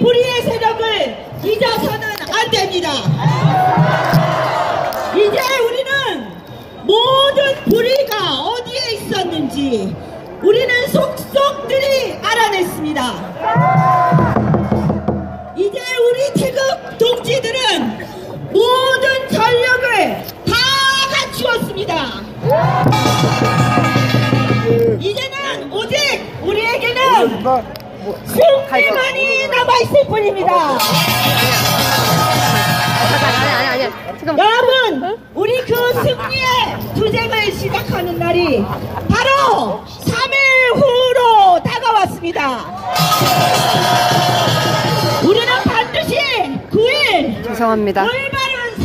불의의 세력을 잊어서는 안 됩니다. 이제 우리는 모든 불의가 어디에 있었는지 우리는 속속들이 알아냈습니다. 이제 우리 태극 동지들은 모든 전력을 다 갖추었습니다. 이제는 오직 우리에게는 승리만이 남아있을 뿐입니다. 여러분, 우리 그 승리의 투쟁을 시작하는 날이 바로 3일 후로 다가왔습니다. 우리는 반드시 9일 죄송합니다.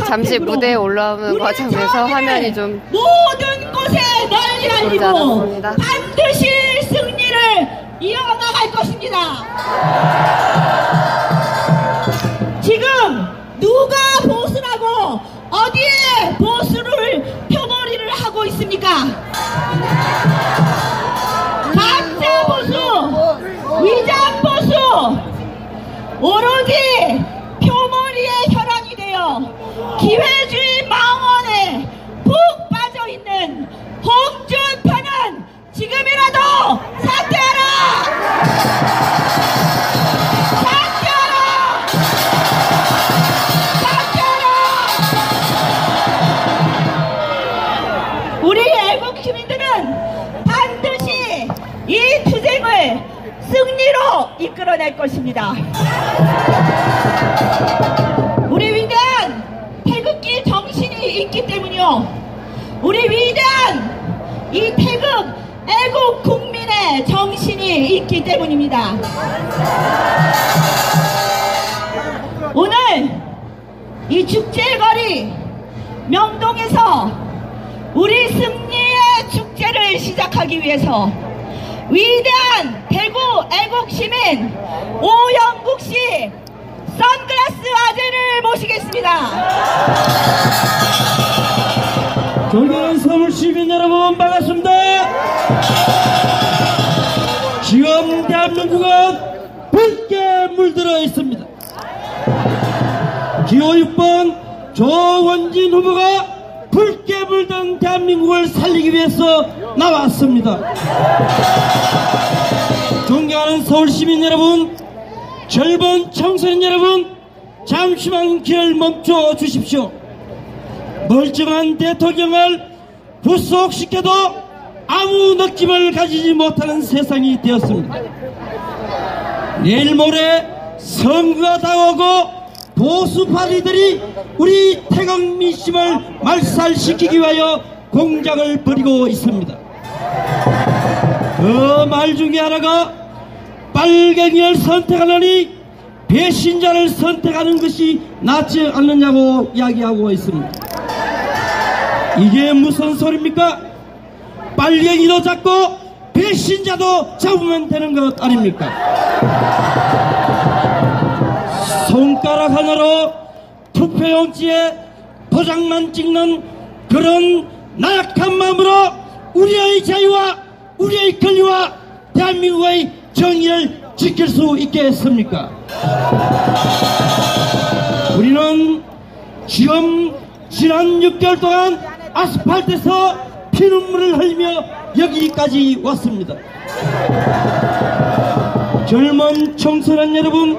잠시 무대에 올라오는 과정에서 화면이 좀 모든 곳에 널리 알리고 않았습니다. 반드시 승리를 이어나갈 것입니다. 지금 누가 보수라고 어디에 보수를 표머리를 하고 있습니까? 가짜 보수, 위장 보수, 오로지 표머리의 혈안이 되어 기회주의 망원에 푹 빠져있는 홍준표는 지금이라도 사퇴하라! 사퇴하라! 사퇴하라! 우리 애국 시민들은 반드시 이 투쟁을 승리로 이끌어낼 것입니다. 우리 위대한 태극기 정신이 있기 때문이요. 우리 위대한 이 태극 애국 국민의 정신이 있기 때문입니다. 오늘 이 축제거리 명동에서 우리 승리의 축제를 시작하기 위해서 위대한 대구 애국시민 오영국씨 선글라스 아재를 모시겠습니다. 존경하는 서울시민 여러분, 반갑습니다. 지금 대한민국은 붉게 물들어 있습니다. 기호 6번 조원진 후보가 붉게 물든 대한민국을 살리기 위해서 나왔습니다. 존경하는 서울시민 여러분, 젊은 청소년 여러분, 잠시만 길을 멈춰 주십시오. 멀쩡한 대통령을 구속시켜도 아무 느낌을 가지지 못하는 세상이 되었습니다. 내일 모레 선거가 다가오고 보수파리들이 우리 태극 민심을 말살시키기 위하여 공작을 벌이고 있습니다. 그 말 중에 하나가 빨갱이를 선택하느니 배신자를 선택하는 것이 낫지 않느냐고 이야기하고 있습니다. 이게 무슨 소리입니까? 빨갱이도 잡고 배신자도 잡으면 되는 것 아닙니까? 손가락 하나로 투표용지에 도장만 찍는 그런 나약한 마음으로 우리의 자유와 우리의 권리와 대한민국의 정의를 지킬 수 있겠습니까? 우리는 지금 지난 6개월 동안 아스팔트에서 피눈물을 흘리며 여기까지 왔습니다. 젊은 청소년 여러분,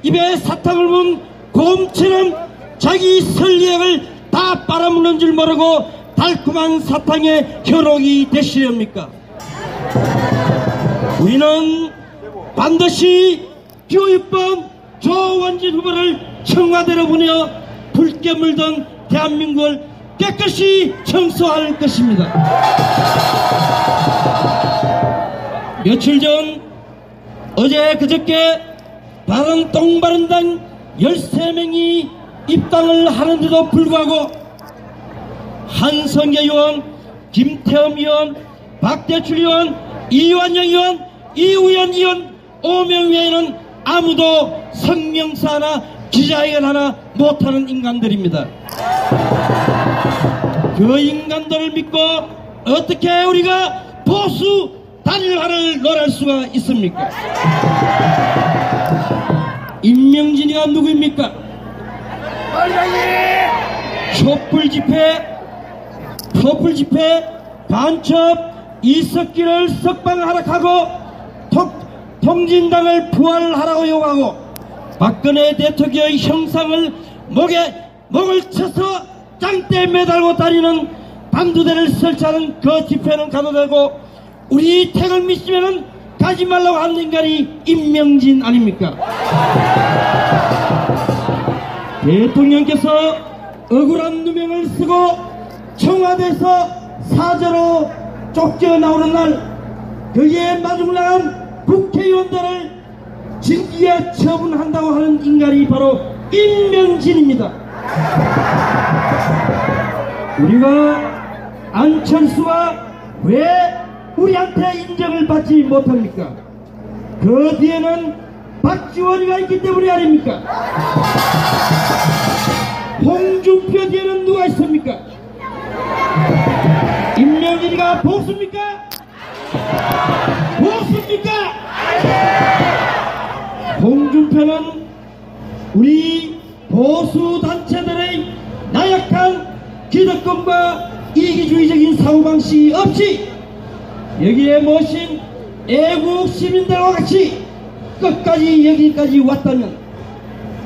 입에 사탕을 문 곰처럼 자기 설리액을 다 빨아먹는 줄 모르고 달콤한 사탕의 현혹이 되시렵니까? 우리는 반드시 기호 6번 조원진 후보를 청와대로 보내어 붉게 물든 대한민국을 깨끗이 청소할 것입니다. 며칠 전 어제 그저께 바른똥바른당 13명이 입당을 하는데도 불구하고 한성계 의원, 김태흠 의원, 박대출 의원, 이완영 의원, 이우현 의원 5명 외에는 아무도 성명서 하나 기자회견 하나 못하는 인간들입니다. 그 인간들을 믿고 어떻게 우리가 보수 단일화를 논할 수가 있습니까? 임명진이가 누구입니까? 촛불 집회 간첩 이석기를 석방하라고 통진당을 부활하라고 요구하고 박근혜 대통령의 형상을 목을 쳐서 짱대 매달고 다니는 방두대를 설치하는 그 집회는 가도 되고 우리 택을 믿으면 가지 말라고 하는 인간이 임명진 아닙니까? 대통령께서 억울한 누명을 쓰고 청와대에서 사저로 쫓겨나오는 날 거기에 마중나간 국회의원들을 징계에 처분한다고 하는 인간이 바로 임명진입니다. 우리가 안철수가 왜 우리한테 인정을 받지 못합니까? 그 뒤에는 박지원이가 있기 때문이 아닙니까? 홍준표 뒤에는 누가 있습니까? 임명진이가 보수입니까? 보수입니까? 홍준표는 우리 보수단체들의 나약한 기득권과 이기주의적인 사고방식 없이 여기에 모신 애국 시민들과 같이 끝까지 여기까지 왔다면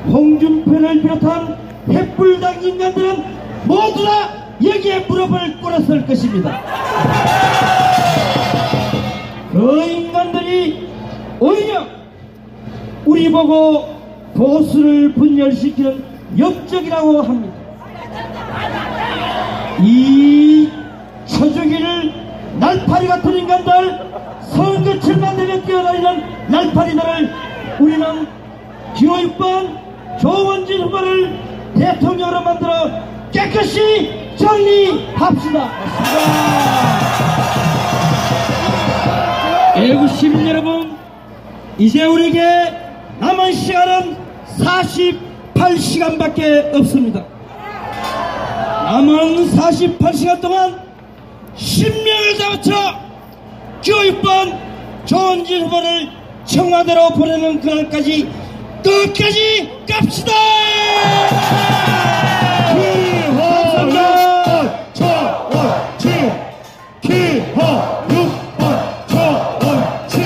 홍준표를 비롯한 횃불당 인간들은 모두 다 여기에 무릎을 꿇었을 것입니다. 그 인간들이 오히려 우리 보고 보수를 분열시키는 역적이라고 합니다. 이 처주기를 날파리 같은 인간들, 선거철만 되면 뛰어다니는 날파리들을 우리는 기호 6번 조원진 후보를 대통령으로 만들어 깨끗이 정리합시다. 애국 시민 여러분, 이제 우리에게 남은 시간은 48시간밖에 없습니다. 남은 48시간 동안 10명을 다 맞춰 기호 6번 조원진 후보를 청와대로 보내는 그날까지 끝까지 갑시다. 기호 6번 조원진, 기호 6번 조원진,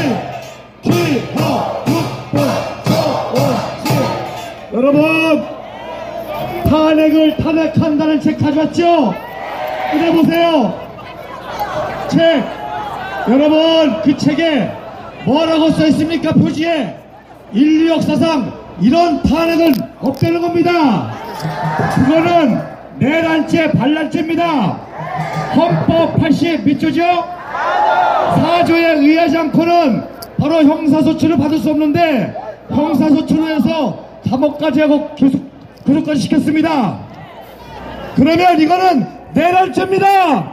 기호 6번 조원진. 여러분, 탄핵을 탄핵한다는 책 가져왔죠? 이래 보세요. 책. 여러분, 그 책에 뭐라고 써 있습니까? 표지에 인류 역사상 이런 탄핵은 없다는 겁니다. 그거는 내란죄 반란죄입니다. 헌법 80 몇 조죠? 4조에 의하지 않고는 바로 형사소추를 받을 수 없는데 형사소추를 해서 감옥까지 하고 교수까지 시켰습니다. 그러면 이거는 내란죄입니다.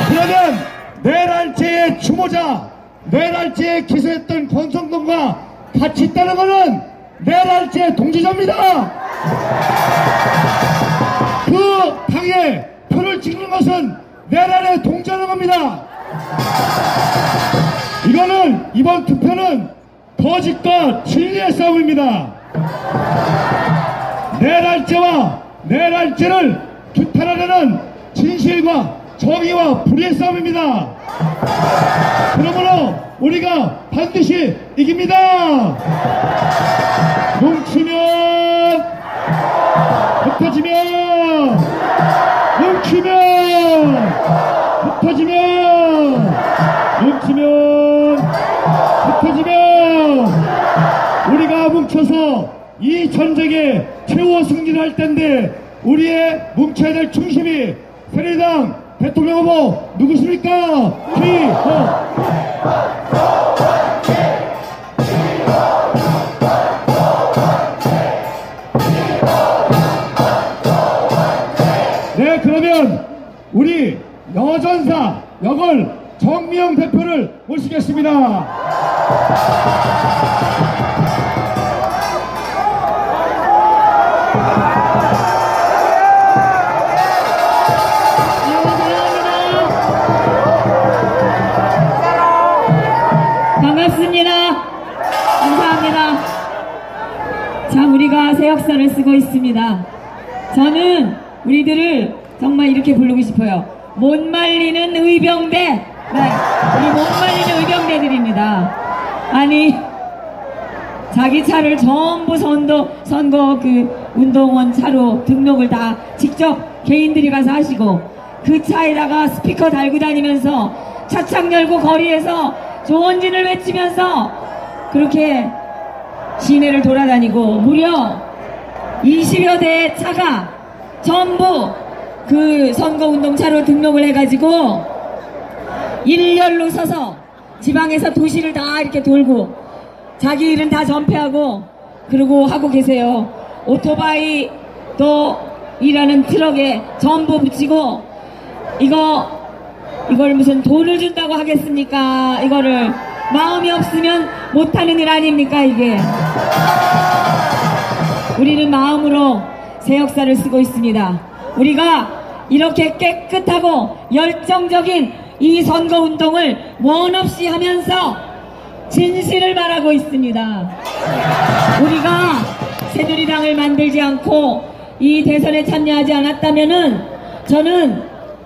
그러면 내란죄의 추모자, 내란죄에 기소했던 권성동과 같이 있다는 것은 내란죄 동지자입니다. 그 당에 표를 찍는 것은 내란에 동조하는 겁니다. 이거는 이번 투표는 거짓과 진리의 싸움입니다. 내란죄와 내란죄를 규탄하려는 진실과 정의와 불의의 싸움입니다. 그러므로 우리가 반드시 이깁니다. 뭉치면 흩어지면, 뭉치면 흩어지면, 뭉치면 흩어지면 우리가 뭉쳐서 이 전쟁에 최후 승리를 할 텐데 우리의 뭉쳐야 될 중심이 새누리당 대통령 후보 누구십니까? 기호. 네, 그러면 우리 여전사 역을 정미영 대표를 모시겠습니다. 고맙습니다. 감사합니다. 참 우리가 새 역사를 쓰고 있습니다. 저는 우리들을 정말 이렇게 부르고 싶어요. 못 말리는 의병대. 네, 우리 못 말리는 의병대들입니다. 아니 자기 차를 전부 선거 그 운동원 차로 등록을 다 직접 개인들이 가서 하시고 그 차에다가 스피커 달고 다니면서 차창 열고 거리에서 조원진을 외치면서 그렇게 시내를 돌아다니고 무려 20여 대의 차가 전부 그 선거운동차로 등록을 해가지고 일렬로 서서 지방에서 도시를 다 이렇게 돌고 자기 일은 다 전폐하고 그러고 하고 계세요. 오토바이 또 일하는 트럭에 전부 붙이고 이걸 무슨 돈을 준다고 하겠습니까? 이거를 마음이 없으면 못하는 일 아닙니까 이게. 우리는 마음으로 새 역사를 쓰고 있습니다. 우리가 이렇게 깨끗하고 열정적인 이 선거운동을 원 없이 하면서 진실을 말하고 있습니다. 우리가 새누리당을 만들지 않고 이 대선에 참여하지 않았다면은 저는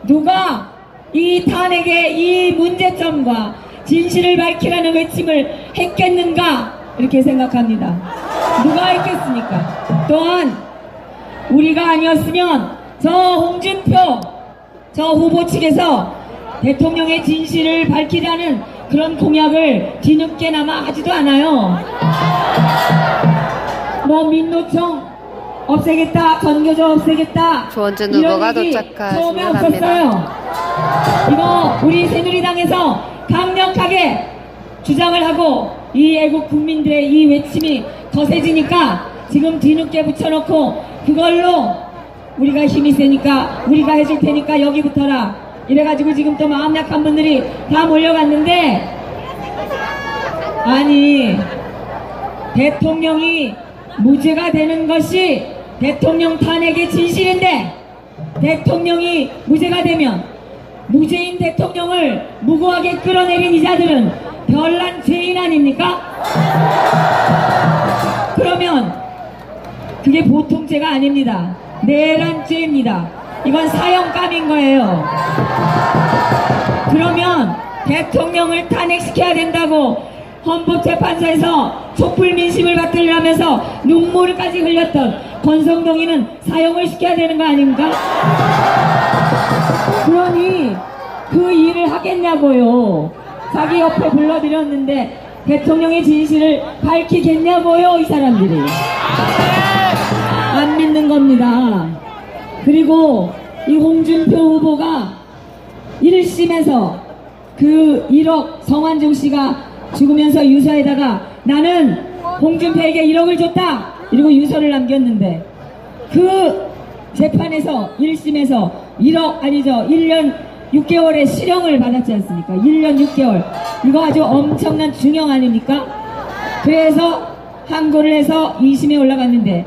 누가 이 탄핵의 이 문제점과 진실을 밝히라는 외침을 했겠는가 이렇게 생각합니다. 누가 했겠습니까? 또한 우리가 아니었으면 저 홍준표 저 후보 측에서 대통령의 진실을 밝히라는 그런 공약을 뒤늦게나마 하지도 않아요. 뭐 민노총 없애겠다, 전교조 없애겠다 조원진 이런 후보가 얘기 도착하시면 처음에 합니다. 없었어요. 이거 우리 새누리당에서 강력하게 주장을 하고 이 애국 국민들의 이 외침이 거세지니까 지금 뒤늦게 붙여놓고 그걸로 우리가 힘이 세니까 우리가 해줄 테니까 여기 붙어라 이래가지고 지금 또 마음 약한 분들이 다 몰려갔는데, 아니 대통령이 무죄가 되는 것이 대통령 탄핵의 진실인데 대통령이 무죄가 되면 무죄인 대통령을 무고하게 끌어내린 이자들은 별난 죄인 아닙니까? 그러면 그게 보통 죄가 아닙니다. 내란 죄입니다. 이건 사형감인 거예요. 그러면 대통령을 탄핵시켜야 된다고 헌법재판소에서 촛불 민심을 받들려면서 눈물까지 흘렸던 권성동이는 사형을 시켜야 되는 거 아닙니까? 그러니 그 일을 하겠냐고요. 자기 옆에 불러들였는데 대통령의 진실을 밝히겠냐고요. 이 사람들이 안 믿는 겁니다. 그리고 이 홍준표 후보가 1심에서 그 1억 성완종 씨가 죽으면서 유서에다가 나는 홍준표에게 1억을 줬다 이러고 유서를 남겼는데 그 재판에서 1심에서 1억 아니죠 1년 6개월의 실형을 받았지 않습니까? 1년 6개월 이거 아주 엄청난 중형 아닙니까? 그래서 항고를 해서 2심에 올라갔는데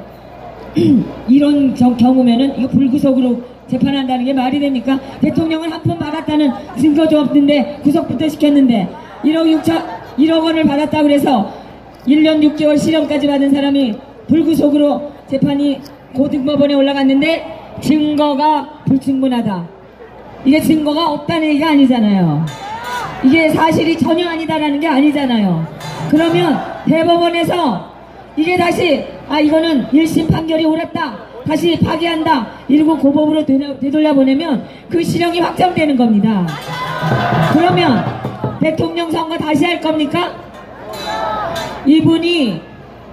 이런 경우면은 이거 불구속으로 재판한다는 게 말이 됩니까? 대통령은 한 푼 받았다는 증거도 없는데 구속부터 시켰는데 1억 원을 받았다고 그래서 1년 6개월 실형까지 받은 사람이 불구속으로 재판이 고등법원에 올라갔는데 증거가 불충분하다. 이게 증거가 없다는 얘기가 아니잖아요. 이게 사실이 전혀 아니다라는 게 아니잖아요. 그러면 대법원에서 이게 다시 이거는 1심 판결이 옳았다 다시 파기한다 이러고 고법으로 되돌려보내면 그 실형이 확정되는 겁니다. 그러면 대통령 선거 다시 할 겁니까? 이분이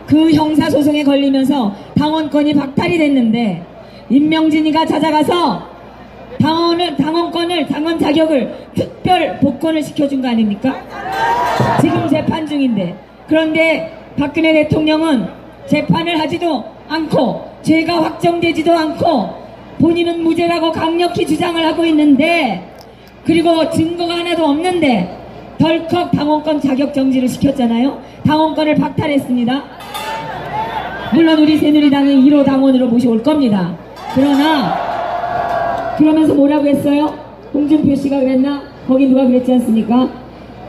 그 형사소송에 걸리면서 당원권이 박탈이 됐는데 임명진이가 찾아가서 당원 자격을 특별 복권을 시켜준 거 아닙니까? 지금 재판 중인데. 그런데 박근혜 대통령은 재판을 하지도 않고 죄가 확정되지도 않고 본인은 무죄라고 강력히 주장을 하고 있는데, 그리고 증거가 하나도 없는데 덜컥 당원권 자격 정지를 시켰잖아요. 당원권을 박탈했습니다. 물론 우리 새누리당이 1호 당원으로 모셔올 겁니다. 그러면서 뭐라고 했어요? 홍준표 씨가 그랬나? 거기 누가 그랬지 않습니까?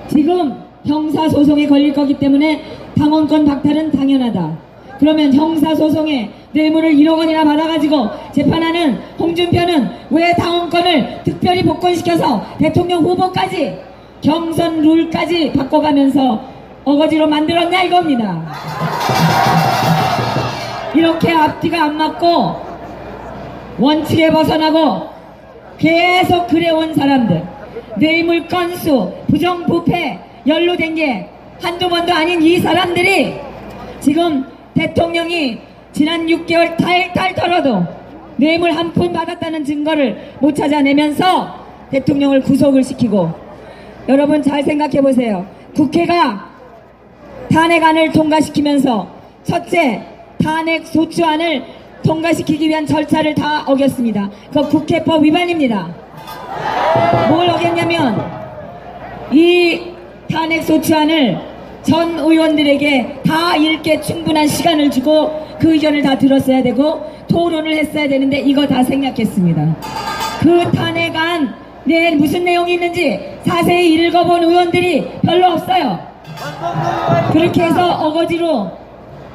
지금 형사소송에 걸릴 거기 때문에 당원권 박탈은 당연하다. 그러면 형사소송에 뇌물을 1억 원이나 받아가지고 재판하는 홍준표는 왜 당원권을 특별히 복권시켜서 대통령 후보까지 경선 룰까지 바꿔가면서 어거지로 만들었냐 이겁니다. 이렇게 앞뒤가 안 맞고 원칙에 벗어나고 계속 그래온 사람들, 뇌물 건수, 부정부패 연루된 게 한두 번도 아닌 이 사람들이 지금 대통령이 지난 6개월 탈탈 털어도 뇌물 한 푼 받았다는 증거를 못 찾아내면서 대통령을 구속을 시키고, 여러분 잘 생각해 보세요. 국회가 탄핵안을 통과시키면서 첫째, 탄핵 소추안을 통과시키기 위한 절차를 다 어겼습니다. 그거 국회법 위반입니다. 뭘 어겼냐면 이 탄핵 소추안을 전 의원들에게 다 읽게 충분한 시간을 주고 그 의견을 다 들었어야 되고 토론을 했어야 되는데 이거 다 생략했습니다. 그 탄핵안에 무슨 내용이 있는지 자세히 읽어본 의원들이 별로 없어요. 그렇게 해서 어거지로,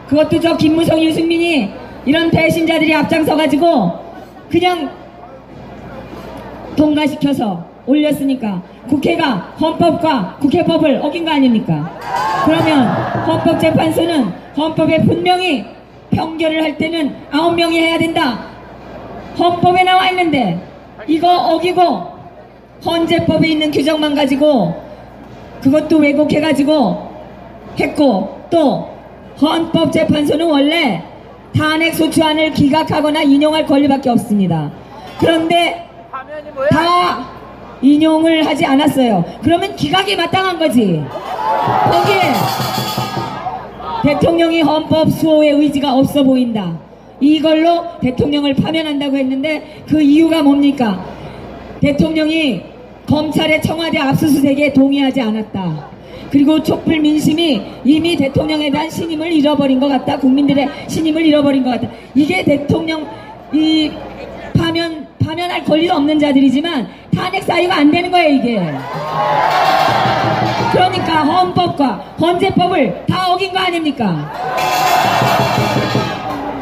그것도 저 김무성, 유승민이 이런 배신자들이 앞장서가지고 그냥 통과시켜서 올렸으니까 국회가 헌법과 국회법을 어긴 거 아닙니까? 그러면 헌법재판소는 헌법에 분명히 평결을 할 때는 9명이 해야 된다, 헌법에 나와 있는데 이거 어기고 헌재법에 있는 규정만 가지고 그것도 왜곡해가지고 했고, 또 헌법재판소는 원래 탄핵소추안을 기각하거나 인용할 권리밖에 없습니다. 그런데 다 인용을 하지 않았어요. 그러면 기각이 마땅한 거지. 거기에 대통령이 헌법 수호의 의지가 없어 보인다, 이걸로 대통령을 파면한다고 했는데 그 이유가 뭡니까? 대통령이 검찰의 청와대 압수수색에 동의하지 않았다. 그리고 촛불 민심이 이미 대통령에 대한 신임을 잃어버린 것 같다. 국민들의 신임을 잃어버린 것 같다. 이게 대통령 이 파면할 권리도 없는 자들이지만 탄핵 사유가 안 되는 거예요, 이게. 그러니까 헌법과 헌재법을 다 어긴 거 아닙니까?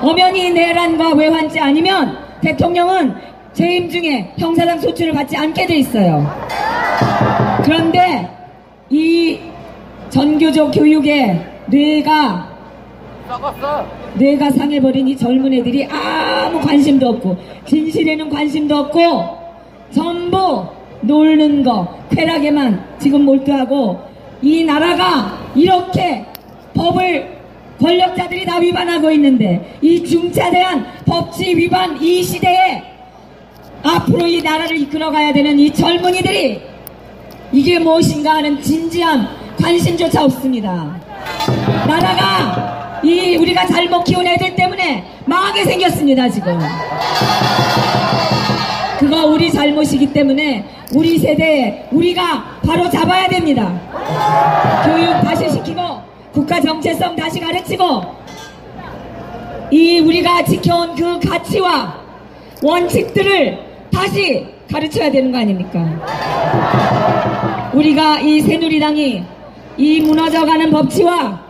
엄연히 내란과 외환죄 아니면 대통령은 재임 중에 형사상 소추를 받지 않게 돼 있어요. 그런데 이 전교조 교육에 뇌가 상해버린 이 젊은 애들이 아무 관심도 없고 진실에는 관심도 없고 전부 놀는 거, 쾌락에만 지금 몰두하고, 이 나라가 이렇게 법을 권력자들이 다 위반하고 있는데 이 중차대한 법치 위반 이 시대에 앞으로 이 나라를 이끌어가야 되는 이 젊은이들이 이게 무엇인가 하는 진지한 관심조차 없습니다. 나라가 우리가 잘못 키운 애들 때문에 망하게 생겼습니다, 지금. 그거 우리 잘못이기 때문에 우리 세대에 우리가 바로 잡아야 됩니다. 교육 다시 시키고 국가 정체성 다시 가르치고 우리가 지켜온 그 가치와 원칙들을 다시 가르쳐야 되는 거 아닙니까? 우리가 이 새누리당이 이 무너져가는 법치와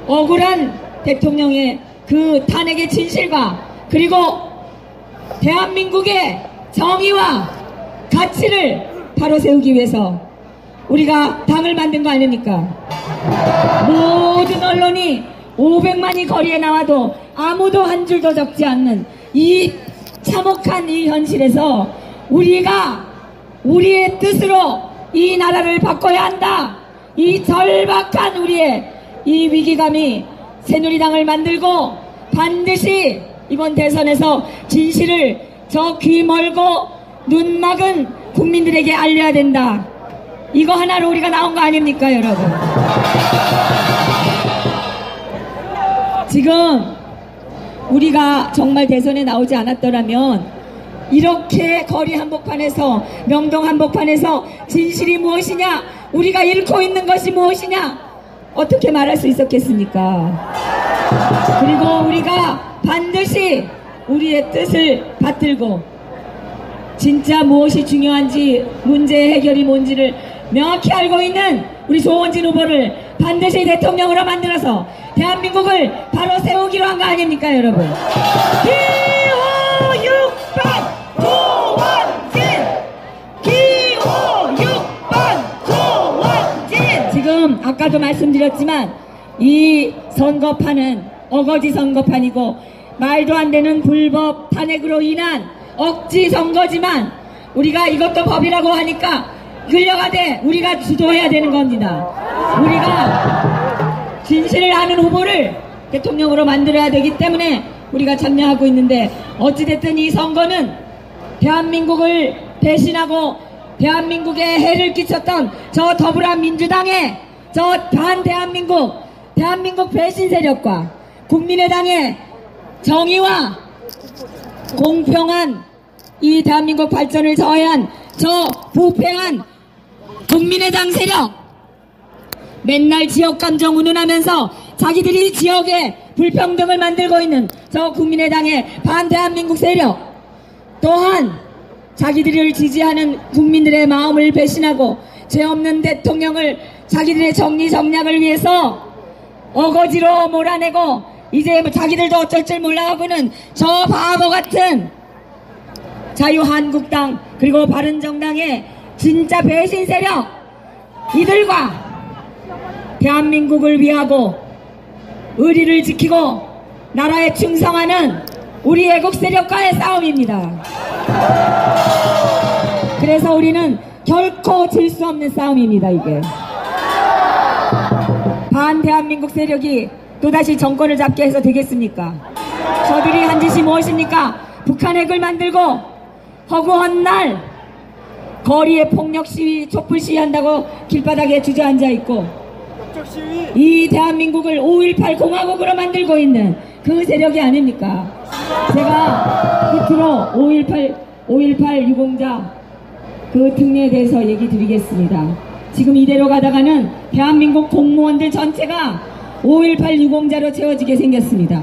억울한 대통령의 그 탄핵의 진실과 그리고 대한민국의 정의와 가치를 바로 세우기 위해서 우리가 당을 만든 거 아닙니까? 모든 언론이 500만이 거리에 나와도 아무도 한 줄도 적지 않는 이 참혹한 이 현실에서 우리가 우리의 뜻으로 이 나라를 바꿔야 한다. 이 절박한 우리의 이 위기감이 새누리당을 만들고 반드시 이번 대선에서 진실을 저 귀 멀고 눈 막은 국민들에게 알려야 된다. 이거 하나로 우리가 나온 거 아닙니까, 여러분? 지금 우리가 정말 대선에 나오지 않았더라면 이렇게 거리 한복판에서, 명동 한복판에서 진실이 무엇이냐, 우리가 잃고 있는 것이 무엇이냐, 어떻게 말할 수 있었겠습니까? 그리고 우리가 반드시 우리의 뜻을 받들고 진짜 무엇이 중요한지, 문제의 해결이 뭔지를 명확히 알고 있는 우리 조원진 후보를 반드시 대통령으로 만들어서 대한민국을 바로 세우기로 한 거 아닙니까, 여러분? 기호 6번 조원진! 기호 6번 조원진! 지금 아까도 말씀드렸지만 이 선거판은 어거지 선거판이고 말도 안 되는 불법 탄핵으로 인한 억지 선거지만 우리가 이것도 법이라고 하니까 끌려가되 우리가 주도해야 되는 겁니다. 우리가 진실을 아는 후보를 대통령으로 만들어야 되기 때문에 우리가 참여하고 있는데 어찌됐든 이 선거는 대한민국을 배신하고 대한민국에 해를 끼쳤던 저 더불어민주당의 저 반대한민국 배신 세력과 국민의당의 정의와 공평한 이 대한민국 발전을 저해한 저 부패한 국민의당 세력, 맨날 지역 감정 운운하면서 자기들이 지역에 불평등을 만들고 있는 저 국민의당의 반대한민국 세력, 또한 자기들을 지지하는 국민들의 마음을 배신하고 죄 없는 대통령을 자기들의 정리정략을 위해서 어거지로 몰아내고 이제 자기들도 어쩔 줄 몰라하고는 저 바보 같은 자유한국당 그리고 바른정당의 진짜 배신 세력, 이들과 대한민국을 위하고 의리를 지키고 나라에 충성하는 우리 애국 세력과의 싸움입니다. 그래서 우리는 결코 질 수 없는 싸움입니다. 이게 반대한민국 세력이 또다시 정권을 잡게 해서 되겠습니까? 저들이 한 짓이 무엇입니까? 북한 핵을 만들고 허구한 날 거리에 폭력 시위, 촛불 시위한다고 길바닥에 주저앉아 있고 이 대한민국을 5.18 공화국으로 만들고 있는 그 세력이 아닙니까? 제가 끝으로 5.18 유공자 그 특례에 대해서 얘기 드리겠습니다. 지금 이대로 가다가는 대한민국 공무원들 전체가 5.18 유공자로 채워지게 생겼습니다.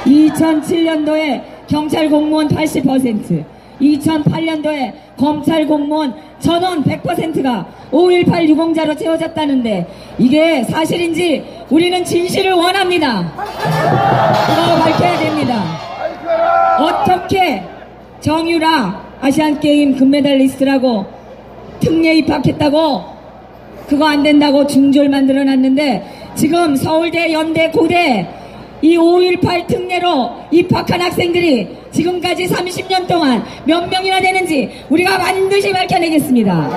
2007년도에 경찰 공무원 80%, 2008년도에 검찰 공무원 전원 100%가 5.18 유공자로 채워졌다는데 이게 사실인지 우리는 진실을 원합니다. 그거 밝혀야 됩니다. 어떻게 정유라 아시안게임 금메달리스트라고 특례 입학했다고 그거 안 된다고 중졸 만들어놨는데 지금 서울대, 연대, 고대 이 5.18 특례로 입학한 학생들이 지금까지 30년 동안 몇 명이나 되는지 우리가 반드시 밝혀내겠습니다.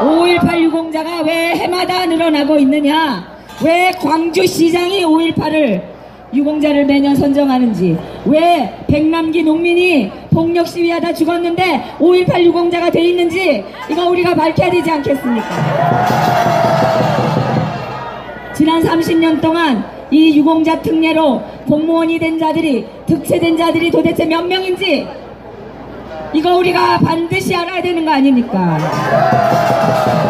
5.18 유공자가 왜 해마다 늘어나고 있느냐, 왜 광주시장이 5.18을 유공자를 매년 선정하는지, 왜 백남기 농민이 폭력 시위하다 죽었는데 5.18 유공자가 돼 있는지 이거 우리가 밝혀야 되지 않겠습니까? 지난 30년 동안 이 유공자 특례로 공무원이 된 자들이, 득세된 자들이 도대체 몇 명인지 이거 우리가 반드시 알아야 되는 거 아닙니까?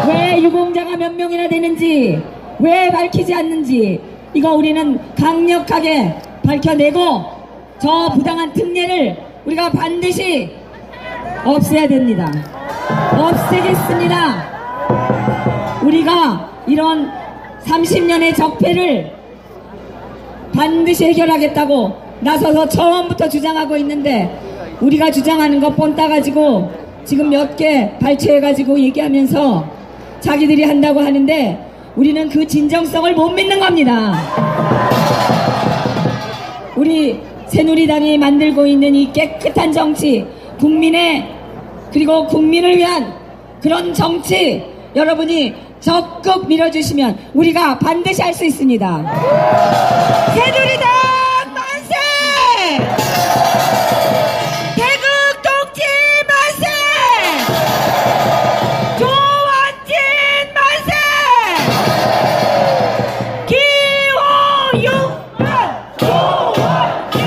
왜 유공자가 몇 명이나 되는지, 왜 밝히지 않는지 이거 우리는 강력하게 밝혀내고 저 부당한 특례를 우리가 반드시 없애야 됩니다. 없애겠습니다. 우리가 이런 30년의 적폐를 반드시 해결하겠다고 나서서 처음부터 주장하고 있는데 우리가 주장하는 거 본 따가지고 지금 몇 개 발췌해가지고 얘기하면서 자기들이 한다고 하는데 우리는 그 진정성을 못 믿는 겁니다. 우리 새누리당이 만들고 있는 이 깨끗한 정치, 그리고 국민을 위한 그런 정치 여러분이 적극 밀어주시면 우리가 반드시 할 수 있습니다. 새누리당 만세! 태극 동지 만세! 조원진 만세! 기호 6번 조원진!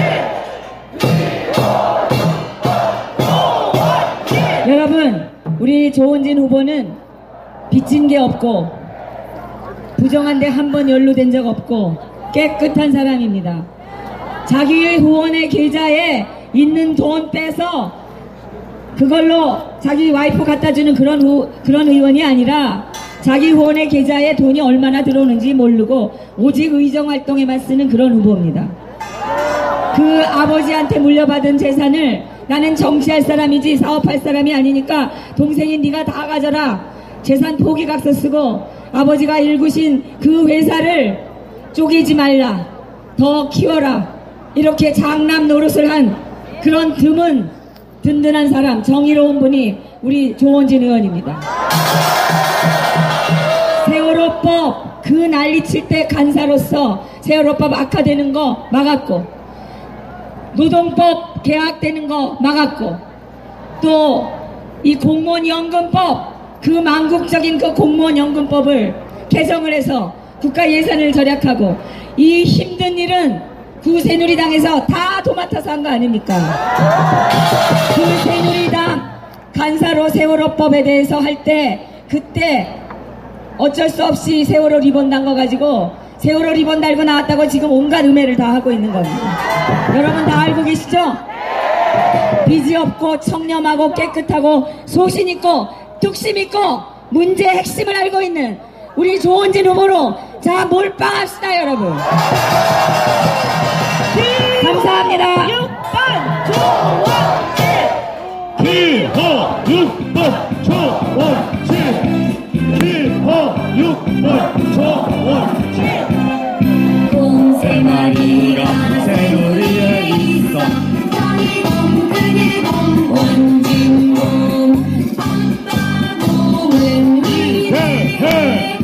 여러분, 우리 조원진 후보는 빚진 게 없고 부정한 데 한 번 연루된 적 없고 깨끗한 사람입니다. 자기의 후원의 계좌에 있는 돈 빼서 그걸로 자기 와이프 갖다 주는 그런 의원이 아니라 자기 후원의 계좌에 돈이 얼마나 들어오는지 모르고 오직 의정 활동에만 쓰는 그런 후보입니다. 그 아버지한테 물려받은 재산을 나는 정치할 사람이지 사업할 사람이 아니니까 동생이 네가 다 가져라. 재산 포기각서 쓰고 아버지가 일구신 그 회사를 쪼개지 말라. 더 키워라. 이렇게 장남 노릇을 한 그런 드문 든든한 사람, 정의로운 분이 우리 조원진 의원입니다. 세월호법 그 난리칠 때 간사로서 세월호법 악화되는 거 막았고, 노동법 개혁되는 거 막았고, 또 이 공무원연금법 그 망국적인 그 공무원연금법을 개정을 해서 국가 예산을 절약하고, 이 힘든 일은 그 새누리당에서 다 도맡아서 한 거 아닙니까? 그 새누리당 간사로 세월호법에 대해서 할 때 그때 어쩔 수 없이 세월호 리본 단 거 가지고 세월호 리본 달고 나왔다고 지금 온갖 음해를 다 하고 있는 겁니다. 여러분 다 알고 계시죠? 빚이 없고 청렴하고 깨끗하고 소신 있고 뚝심 있고 문제의 핵심을 알고 있는 우리 조원진 후보로 자 몰빵합시다 여러분. 감사합니다. 6번 조원진 기호 6번 조원진, 기호 6번 조원진. 세 마리가 새누리에 있어 원진공 아빠 몸은 헤헤